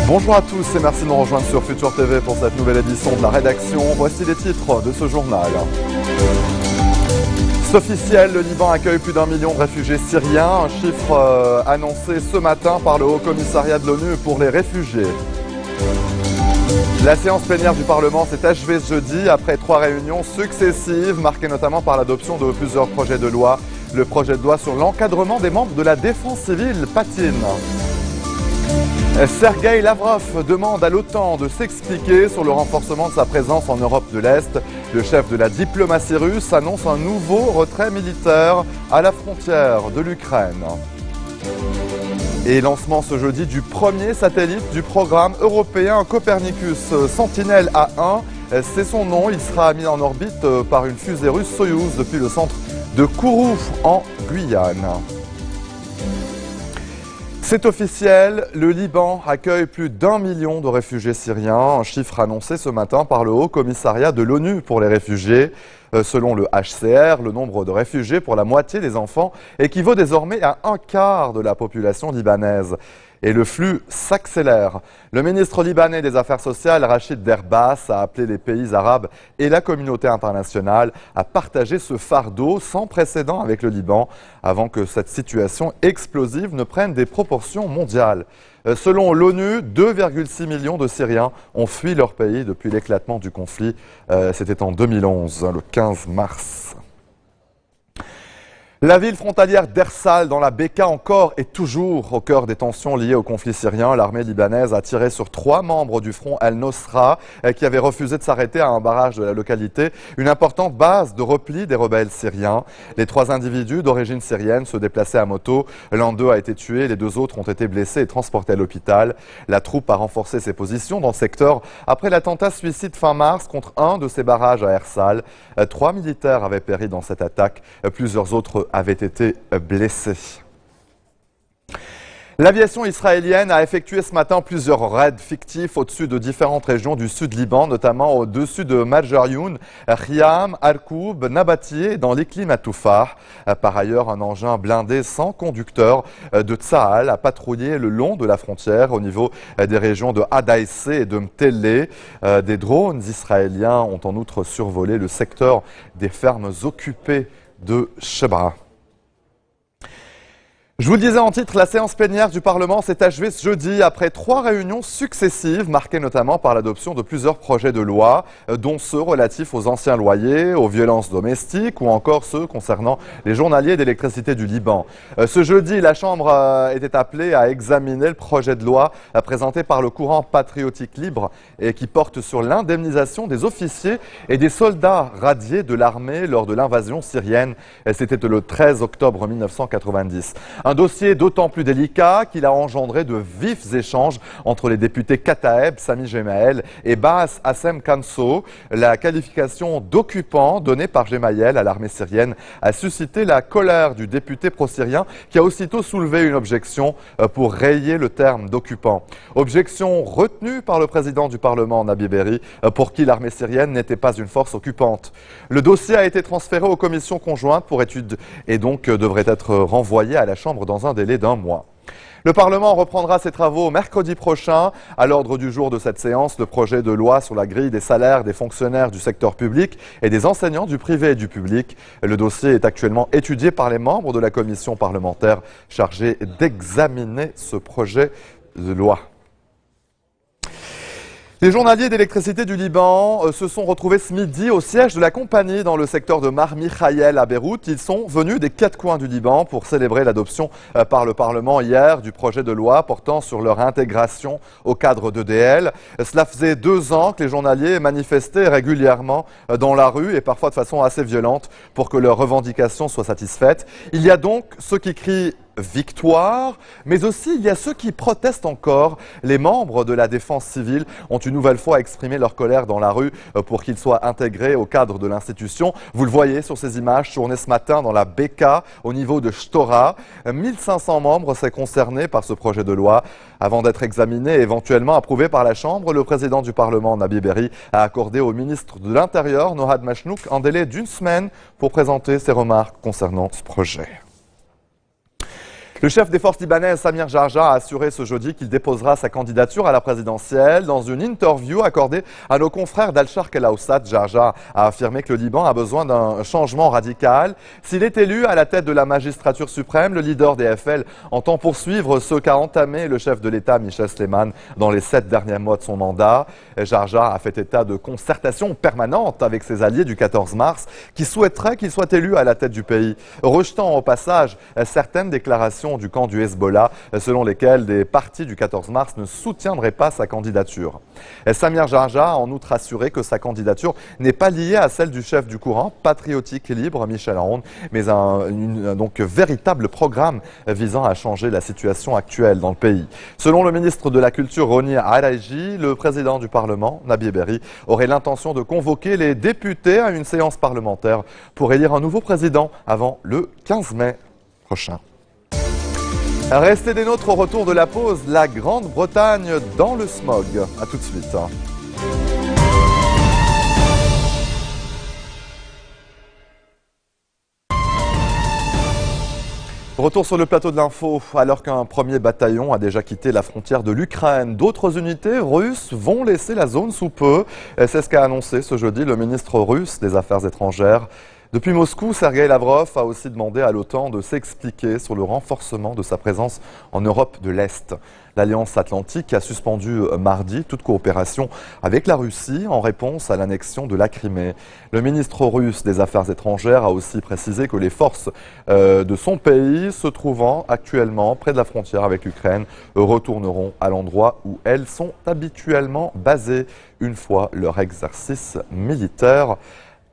Bonjour à tous et merci de nous rejoindre sur Futur TV pour cette nouvelle édition de la rédaction. Voici les titres de ce journal. C'est officiel, le Liban accueille plus d'1 million de réfugiés syriens, un chiffre annoncé ce matin par le Haut Commissariat de l'ONU pour les réfugiés. La séance plénière du Parlement s'est achevée ce jeudi après 3 réunions successives, marquées notamment par l'adoption de plusieurs projets de loi. Le projet de loi sur l'encadrement des membres de la défense civile patine. Sergueï Lavrov demande à l'OTAN de s'expliquer sur le renforcement de sa présence en Europe de l'Est. Le chef de la diplomatie russe annonce un nouveau retrait militaire à la frontière de l'Ukraine. Et lancement ce jeudi du premier satellite du programme européen Copernicus Sentinel A1. C'est son nom, il sera mis en orbite par une fusée russe Soyouz depuis le centre de Kourou en Guyane. C'est officiel, le Liban accueille plus d'1 million de réfugiés syriens, un chiffre annoncé ce matin par le Haut Commissariat de l'ONU pour les réfugiés. Selon le HCR, le nombre de réfugiés pour la moitié des enfants équivaut désormais à un quart de la population libanaise. Et le flux s'accélère. Le ministre libanais des Affaires sociales, Rachid Derbas, a appelé les pays arabes et la communauté internationale à partager ce fardeau sans précédent avec le Liban avant que cette situation explosive ne prenne des proportions mondiales. Selon l'ONU, 2,6 millions de Syriens ont fui leur pays depuis l'éclatement du conflit. C'était en 2011, le 15 mars. La ville frontalière d'Ersal, dans la Bekaa encore, est toujours au cœur des tensions liées au conflit syrien. L'armée libanaise a tiré sur 3 membres du front Al-Nosra qui avaient refusé de s'arrêter à un barrage de la localité, une importante base de repli des rebelles syriens. Les 3 individus d'origine syrienne se déplaçaient à moto. L'un d'eux a été tué, les 2 autres ont été blessés et transportés à l'hôpital. La troupe a renforcé ses positions dans le secteur après l'attentat suicide fin mars contre un de ces barrages à Ersal. 3 militaires avaient péri dans cette attaque, plusieurs autres avaient été blessés. L'aviation israélienne a effectué ce matin plusieurs raids fictifs au-dessus de différentes régions du sud Liban, notamment au-dessus de Marjarioun, Khiam, Arkoub, Nabati et dans l'Iklim à Toufar. Par ailleurs, un engin blindé sans conducteur de Tsahal a patrouillé le long de la frontière au niveau des régions de Hadaïsé et de Mtellé. Des drones israéliens ont en outre survolé le secteur des fermes occupées de Shebra. Je vous le disais en titre, la séance plénière du Parlement s'est achevée ce jeudi après 3 réunions successives, marquées notamment par l'adoption de plusieurs projets de loi, dont ceux relatifs aux anciens loyers, aux violences domestiques ou encore ceux concernant les journaliers d'électricité du Liban. Ce jeudi, la Chambre était appelée à examiner le projet de loi présenté par le courant patriotique libre et qui porte sur l'indemnisation des officiers et des soldats radiés de l'armée lors de l'invasion syrienne. C'était le 13 octobre 1990. Un dossier d'autant plus délicat qu'il a engendré de vifs échanges entre les députés Kataeb, Sami Gemayel et Baas Hassem Kanso. La qualification d'occupant donnée par Gemayel à l'armée syrienne a suscité la colère du député pro-syrien qui a aussitôt soulevé une objection pour rayer le terme d'occupant. Objection retenue par le président du Parlement, Nabi Berri, pour qui l'armée syrienne n'était pas une force occupante. Le dossier a été transféré aux commissions conjointes pour étude et donc devrait être renvoyé à la Chambre dans un délai d'1 mois. Le Parlement reprendra ses travaux mercredi prochain. À l'ordre du jour de cette séance, le projet de loi sur la grille des salaires des fonctionnaires du secteur public et des enseignants du privé et du public. Le dossier est actuellement étudié par les membres de la commission parlementaire chargée d'examiner ce projet de loi. Les journaliers d'électricité du Liban se sont retrouvés ce midi au siège de la compagnie dans le secteur de Mar Mikhaël à Beyrouth. Ils sont venus des 4 coins du Liban pour célébrer l'adoption par le Parlement hier du projet de loi portant sur leur intégration au cadre d'EDL. Cela faisait 2 ans que les journaliers manifestaient régulièrement dans la rue et parfois de façon assez violente pour que leurs revendications soient satisfaites. Il y a donc ceux qui crient victoire, mais aussi il y a ceux qui protestent encore. Les membres de la défense civile ont une nouvelle fois exprimé leur colère dans la rue pour qu'ils soient intégrés au cadre de l'institution. Vous le voyez sur ces images tournées ce matin dans la Bekaa au niveau de Shtora. 1500 membres sont concernés par ce projet de loi. Avant d'être examiné et éventuellement approuvé par la Chambre, le président du Parlement, Nabi Berri, a accordé au ministre de l'Intérieur, Nohad Machnouk, un délai d'1 semaine pour présenter ses remarques concernant ce projet. Le chef des forces libanaises, Samir Jarja, a assuré ce jeudi qu'il déposera sa candidature à la présidentielle. Dans une interview accordée à nos confrères d'Al-Sharq el-Awsat, Jarja a affirmé que le Liban a besoin d'un changement radical. S'il est élu à la tête de la magistrature suprême, le leader des FL entend poursuivre ce qu'a entamé le chef de l'État, Michel Sleiman, dans les 7 derniers mois de son mandat. Jarja a fait état de concertation permanente avec ses alliés du 14 mars qui souhaiteraient qu'il soit élu à la tête du pays, rejetant au passage certaines déclarations du camp du Hezbollah, selon lesquelles des partis du 14 mars ne soutiendraient pas sa candidature. Samir Jarja a en outre assuré que sa candidature n'est pas liée à celle du chef du courant patriotique libre, Michel Aoun, mais un véritable programme visant à changer la situation actuelle dans le pays. Selon le ministre de la Culture, Roni Araiji, le président du Parlement, Nabi Berri, aurait l'intention de convoquer les députés à une séance parlementaire pour élire un nouveau président avant le 15 mai prochain. Restez des nôtres au retour de la pause. La Grande-Bretagne dans le smog. A tout de suite. Retour sur le plateau de l'info. Alors qu'un premier bataillon a déjà quitté la frontière de l'Ukraine, d'autres unités russes vont laisser la zone sous peu. C'est ce qu'a annoncé ce jeudi le ministre russe des Affaires étrangères. Depuis Moscou, Sergueï Lavrov a aussi demandé à l'OTAN de s'expliquer sur le renforcement de sa présence en Europe de l'Est. L'Alliance Atlantique a suspendu mardi toute coopération avec la Russie en réponse à l'annexion de la Crimée. Le ministre russe des Affaires étrangères a aussi précisé que les forces de son pays se trouvant actuellement près de la frontière avec l'Ukraine retourneront à l'endroit où elles sont habituellement basées une fois leur exercice militaire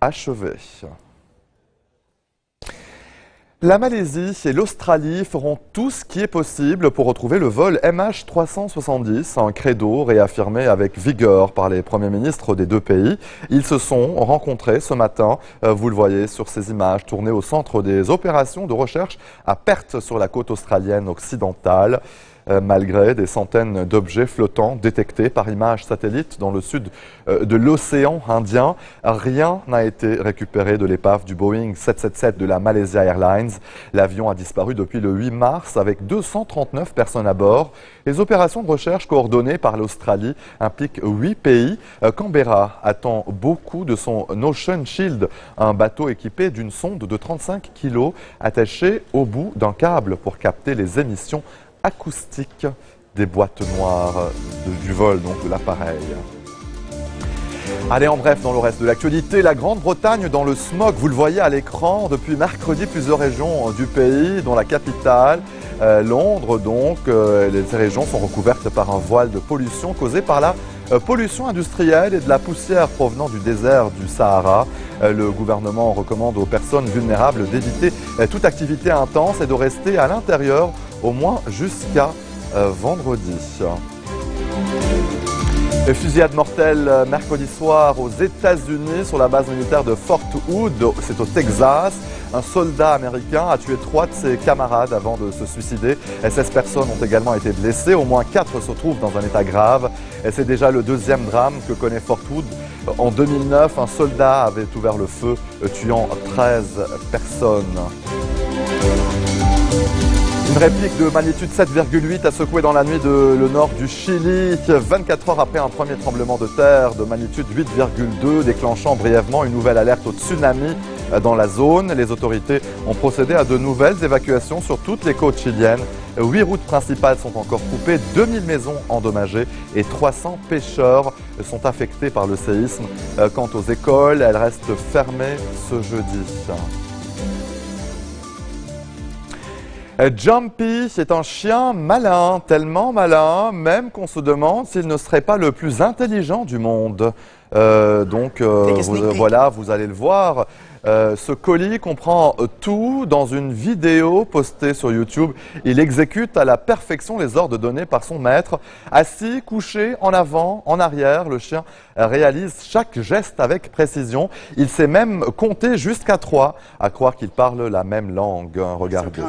achevé. La Malaisie et l'Australie feront tout ce qui est possible pour retrouver le vol MH370, un credo réaffirmé avec vigueur par les premiers ministres des deux pays. Ils se sont rencontrés ce matin, vous le voyez sur ces images tournées au centre des opérations de recherche à Perth sur la côte australienne occidentale. Malgré des centaines d'objets flottants détectés par images satellites dans le sud de l'océan Indien, rien n'a été récupéré de l'épave du Boeing 777 de la Malaysia Airlines. L'avion a disparu depuis le 8 mars avec 239 personnes à bord. Les opérations de recherche coordonnées par l'Australie impliquent 8 pays. Canberra attend beaucoup de son Ocean Shield, un bateau équipé d'une sonde de 35 kg attachée au bout d'un câble pour capter les émissions acoustique des boîtes noires du vol, donc de l'appareil. Allez, en bref, dans le reste de l'actualité, la Grande-Bretagne dans le smog. Vous le voyez à l'écran, depuis mercredi, plusieurs régions du pays, dont la capitale, Londres, donc, ces régions sont recouvertes par un voile de pollution causé par la pollution industrielle et de la poussière provenant du désert du Sahara. Le gouvernement recommande aux personnes vulnérables d'éviter toute activité intense et de rester à l'intérieur au moins jusqu'à vendredi. Fusillade mortelle mercredi soir aux États-Unis sur la base militaire de Fort Hood, c'est au Texas. Un soldat américain a tué 3 de ses camarades avant de se suicider. 16 personnes ont également été blessées, au moins 4 se trouvent dans un état grave. C'est déjà le deuxième drame que connaît Fort Hood. En 2009, un soldat avait ouvert le feu, tuant 13 personnes. Une réplique de magnitude 7,8 a secoué dans la nuit le nord du Chili, 24 heures après un premier tremblement de terre de magnitude 8,2, déclenchant brièvement une nouvelle alerte au tsunami dans la zone. Les autorités ont procédé à de nouvelles évacuations sur toutes les côtes chiliennes. 8 routes principales sont encore coupées, 2000 maisons endommagées et 300 pêcheurs sont affectés par le séisme. Quant aux écoles, elles restent fermées ce jeudi. Jumpy est un chien malin, tellement malin, même qu'on se demande s'il ne serait pas le plus intelligent du monde. Voilà, vous allez le voir. Ce colis comprend tout dans une vidéo postée sur YouTube. Il exécute à la perfection les ordres donnés par son maître. Assis, couché, en avant, en arrière, le chien réalise chaque geste avec précision. Il sait même compter jusqu'à 3, à croire qu'il parle la même langue. Regardez.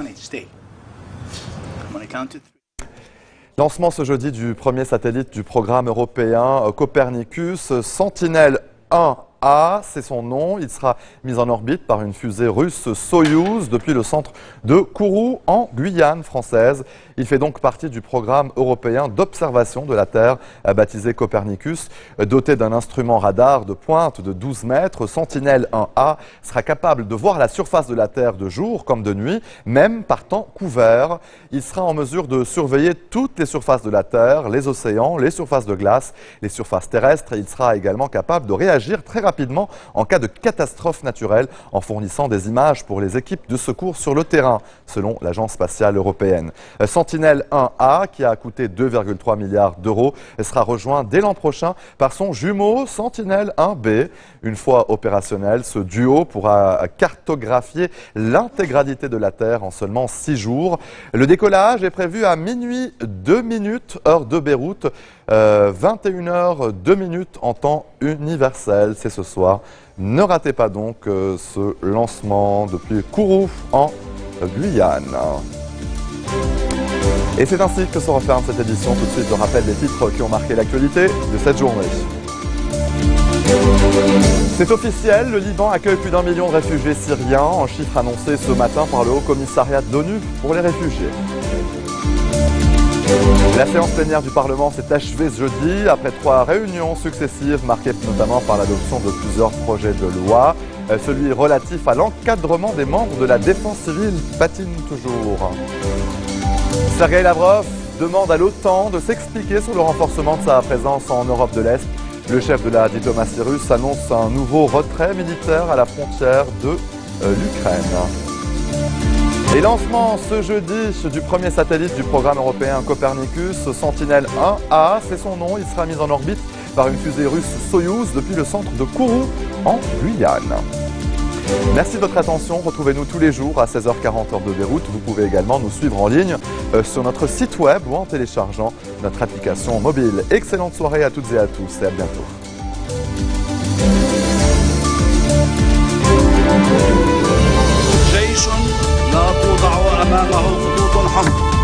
Lancement ce jeudi du premier satellite du programme européen Copernicus, Sentinelle 1A 1A, c'est son nom. Il sera mis en orbite par une fusée russe Soyouz depuis le centre de Kourou en Guyane française. Il fait donc partie du programme européen d'observation de la Terre baptisé Copernicus. Doté d'un instrument radar de pointe de 12 mètres, Sentinelle 1A sera capable de voir la surface de la Terre de jour comme de nuit, même par temps couvert. Il sera en mesure de surveiller toutes les surfaces de la Terre, les océans, les surfaces de glace, les surfaces terrestres. Il sera également capable de réagir très rapidement en cas de catastrophe naturelle en fournissant des images pour les équipes de secours sur le terrain, selon l'Agence spatiale européenne. Sentinelle 1A, qui a coûté 2,3 milliards d'euros, sera rejoint dès l'an prochain par son jumeau Sentinelle 1B. Une fois opérationnel, ce duo pourra cartographier l'intégralité de la Terre en seulement 6 jours. Le décollage est prévu à minuit 2 minutes, heure de Beyrouth, 21h02 en temps universel. C'est ce soir. Ne ratez pas donc ce lancement depuis Kourou en Guyane. Et c'est ainsi que se referme cette édition. Tout de suite, le rappel des titres qui ont marqué l'actualité de cette journée. C'est officiel, le Liban accueille plus d'1 million de réfugiés syriens, un chiffre annoncé ce matin par le Haut Commissariat de l'ONU pour les réfugiés. La séance plénière du Parlement s'est achevée ce jeudi après 3 réunions successives marquées notamment par l'adoption de plusieurs projets de loi. Celui relatif à l'encadrement des membres de la défense civile patine toujours. Sergueï Lavrov demande à l'OTAN de s'expliquer sur le renforcement de sa présence en Europe de l'Est. Le chef de la diplomatie russe annonce un nouveau retrait militaire à la frontière de l'Ukraine. Et lancement ce jeudi du premier satellite du programme européen Copernicus, Sentinelle 1A, c'est son nom. Il sera mis en orbite par une fusée russe Soyouz depuis le centre de Kourou en Guyane. Merci de votre attention. Retrouvez-nous tous les jours à 16h40 heure de Beyrouth. Vous pouvez également nous suivre en ligne sur notre site web ou en téléchargeant notre application mobile. Excellente soirée à toutes et à tous et à bientôt. جيش لا توضع أمامه خطوط حمر